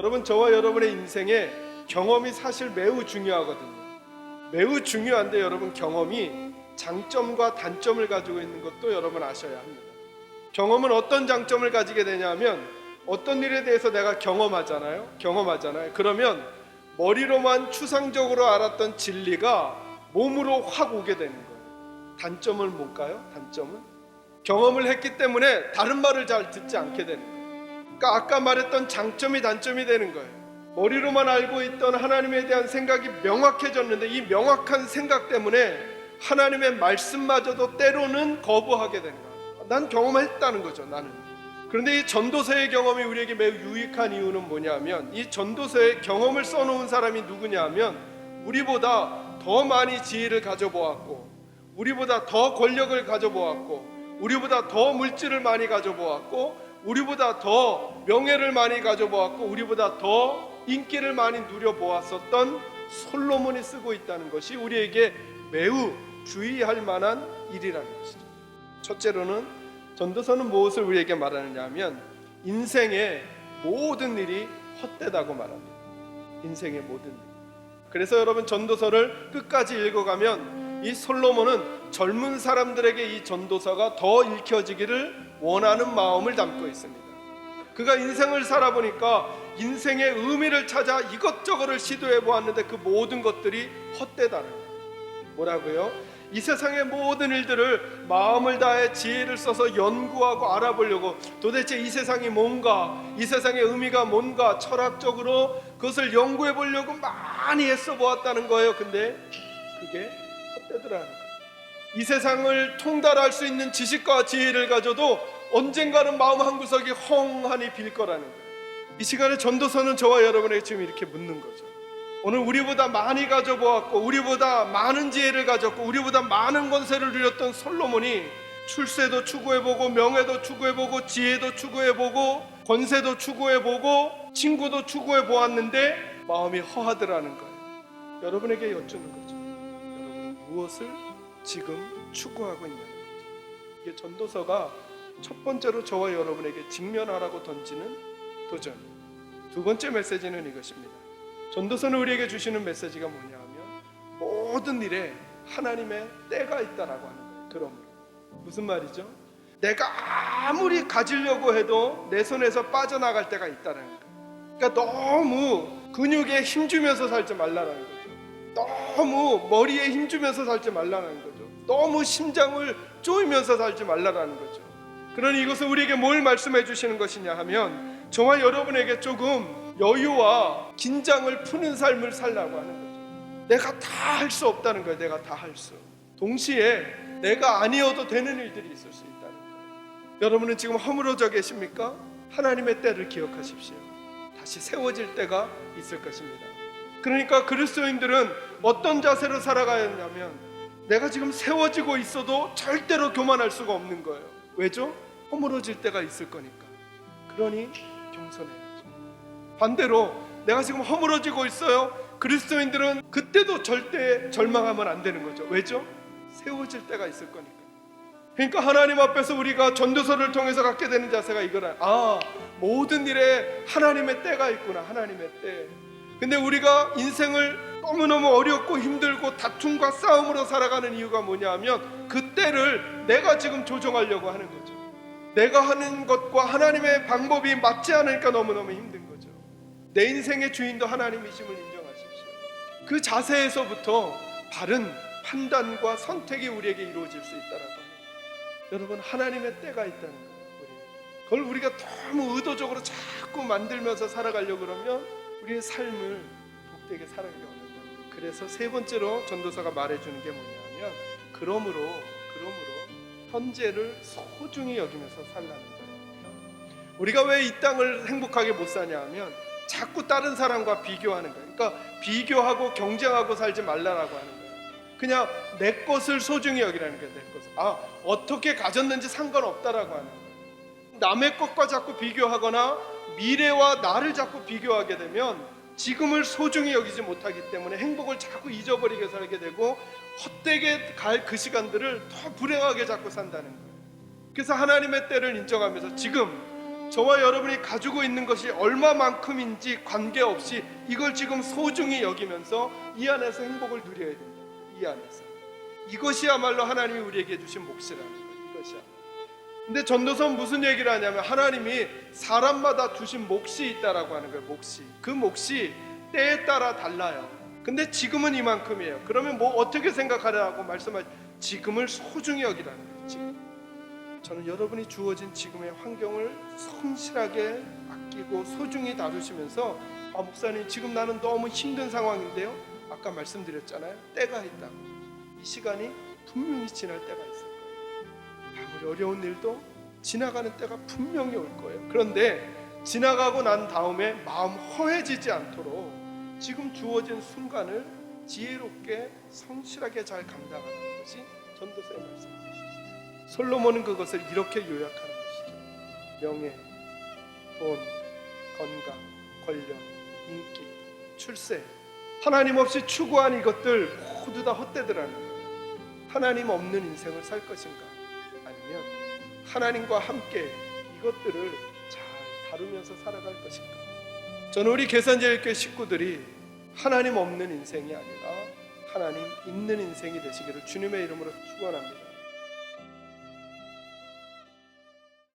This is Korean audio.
여러분, 저와 여러분의 인생에 경험이 사실 매우 중요하거든요. 매우 중요한데 여러분, 경험이 장점과 단점을 가지고 있는 것도 여러분 아셔야 합니다. 경험은 어떤 장점을 가지게 되냐면, 어떤 일에 대해서 내가 경험하잖아요. 그러면 머리로만 추상적으로 알았던 진리가 몸으로 확 오게 되는 거예요. 단점은 뭘까요? 단점은 경험을 했기 때문에 다른 말을 잘 듣지 않게 되는 거예요. 그러니까 아까 말했던 장점이 단점이 되는 거예요. 머리로만 알고 있던 하나님에 대한 생각이 명확해졌는데, 이 명확한 생각 때문에 하나님의 말씀마저도 때로는 거부하게 되는 거예요. 난 경험했다는 거죠, 나는. 그런데 이 전도서의 경험이 우리에게 매우 유익한 이유는 뭐냐면, 이 전도서의 경험을 써놓은 사람이 누구냐면, 우리보다 더 많이 지혜를 가져보았고, 우리보다 더 권력을 가져보았고, 우리보다 더 물질을 많이 가져보았고, 우리보다 더 명예를 많이 가져보았고, 우리보다 더 인기를 많이 누려보았었던 솔로몬이 쓰고 있다는 것이 우리에게 매우 주의할 만한 일이라는 것이죠. 첫째로는 전도서는 무엇을 우리에게 말하느냐 하면, 인생의 모든 일이 헛되다고 말합니다. 인생의 모든 일. 그래서 여러분, 전도서를 끝까지 읽어가면 이 솔로몬은 젊은 사람들에게 이 전도서가 더 읽혀지기를 원하는 마음을 담고 있습니다. 그가 인생을 살아보니까 인생의 의미를 찾아 이것저것을 시도해 보았는데 그 모든 것들이 헛되다는 거예요. 뭐라고요? 이 세상의 모든 일들을 마음을 다해 지혜를 써서 연구하고 알아보려고, 도대체 이 세상이 뭔가, 이 세상의 의미가 뭔가 철학적으로 그것을 연구해 보려고 많이 애써 보았다는 거예요. 근데 그게 헛되더라는 거예요. 이 세상을 통달할 수 있는 지식과 지혜를 가져도 언젠가는 마음 한구석이 헝하니 빌 거라는 거예요. 이 시간에 전도서는 저와 여러분에게 지금 이렇게 묻는 거죠. 오늘 우리보다 많이 가져보았고, 우리보다 많은 지혜를 가졌고, 우리보다 많은 권세를 누렸던 솔로몬이 출세도 추구해보고, 명예도 추구해보고, 지혜도 추구해보고, 권세도 추구해보고, 친구도 추구해보았는데 마음이 허하더라는 거예요. 여러분에게 여쭙는 거죠. 여러분, 무엇을 지금 추구하고 있냐는 거죠. 이게 전도서가 첫 번째로 저와 여러분에게 직면하라고 던지는 도전. 두 번째 메시지는 이것입니다. 전도서는 우리에게 주시는 메시지가 뭐냐 하면, 모든 일에 하나님의 때가 있다라고 하는 거예요. 그러므로 무슨 말이죠? 내가 아무리 가지려고 해도 내 손에서 빠져나갈 때가 있다는 거예요. 그러니까 너무 근육에 힘주면서 살지 말라는 거죠. 너무 머리에 힘주면서 살지 말라는 거죠. 너무 심장을 쪼이면서 살지 말라는 거죠. 그러니 이것은 우리에게 뭘 말씀해 주시는 것이냐 하면, 저와 여러분에게 조금 여유와 긴장을 푸는 삶을 살라고 하는 거죠. 내가 다 할 수 없다는 거예요. 내가 다 할 수. 동시에 내가 아니어도 되는 일들이 있을 수 있다는 거예요. 여러분은 지금 허물어져 계십니까? 하나님의 때를 기억하십시오. 다시 세워질 때가 있을 것입니다. 그러니까 그리스도인들은 어떤 자세로 살아가야 하냐면, 내가 지금 세워지고 있어도 절대로 교만할 수가 없는 거예요. 왜죠? 허물어질 때가 있을 거니까. 그러니 겸손해야죠. 반대로 내가 지금 허물어지고 있어요. 그리스도인들은 그때도 절대 절망하면 안 되는 거죠. 왜죠? 세워질 때가 있을 거니까. 그러니까 하나님 앞에서 우리가 전도서를 통해서 갖게 되는 자세가 이거라. 모든 일에 하나님의 때가 있구나. 하나님의 때. 근데 우리가 인생을 너무너무 어렵고 힘들고 다툼과 싸움으로 살아가는 이유가 뭐냐 하면, 그 때를 내가 지금 조정하려고 하는 거죠. 내가 하는 것과 하나님의 방법이 맞지 않으니까 너무너무 힘든 거죠. 내 인생의 주인도 하나님이심을 인정하십시오. 그 자세에서부터 바른 판단과 선택이 우리에게 이루어질 수 있다는 거예요. 여러분, 하나님의 때가 있다는 거예요. 그걸 우리가 너무 의도적으로 자꾸 만들면서 살아가려고 그러면 우리의 삶을 복되게 살아가기 어렵다는 거예요. 그래서 세 번째로 전도서가 말해주는 게 뭐냐면, 그러므로 현재를 소중히 여기면서 살라는 거예요. 우리가 왜 이 땅을 행복하게 못 사냐 하면, 자꾸 다른 사람과 비교하는 거예요. 그러니까 비교하고 경쟁하고 살지 말라라고 하는 거예요. 그냥 내 것을 소중히 여기라는 거예요. 내 것을. 어떻게 가졌는지 상관없다라고 하는 거예요. 남의 것과 자꾸 비교하거나 미래와 나를 자꾸 비교하게 되면 지금을 소중히 여기지 못하기 때문에 행복을 자꾸 잊어버리게 살게 되고, 헛되게 갈 그 시간들을 더 불행하게 자꾸 산다는 거예요. 그래서 하나님의 때를 인정하면서 지금 저와 여러분이 가지고 있는 것이 얼마만큼인지 관계없이 이걸 지금 소중히 여기면서 이 안에서 행복을 누려야 됩니다. 이 안에서. 이것이야말로 하나님이 우리에게 주신 몫이라는 거예요. 이것이야. 근데 전도서는 무슨 얘기를 하냐면 하나님이 사람마다 주신 몫이 있다라고 하는 거예요. 몫이. 그 몫이 때에 따라 달라요. 근데 지금은 이만큼이에요. 그러면 뭐 어떻게 생각하라고 말씀하시? 지금을 소중히 여기라는 거예요. 지금. 저는 여러분이 주어진 지금의 환경을 성실하게 아끼고 소중히 다루시면서 목사님 지금 나는 너무 힘든 상황인데요. 아까 말씀드렸잖아요. 때가 있다고. 이 시간이 분명히 지날 때가 있을 거예요. 아무리 어려운 일도 지나가는 때가 분명히 올 거예요. 그런데 지나가고 난 다음에 마음 허해지지 않도록 지금 주어진 순간을 지혜롭게 성실하게 잘 감당하는 것이 전도서의 말씀입니다. 솔로몬은 그것을 이렇게 요약하는 것이죠. 명예, 돈, 건강, 권력, 인기, 출세, 하나님 없이 추구한 이것들 모두 다 헛되더라는 거예요. 하나님 없는 인생을 살 것인가? 아니면 하나님과 함께 이것들을 잘 다루면서 살아갈 것인가? 저는 우리 계산제일교회 식구들이 하나님 없는 인생이 아니라 하나님 있는 인생이 되시기를 주님의 이름으로 축원합니다.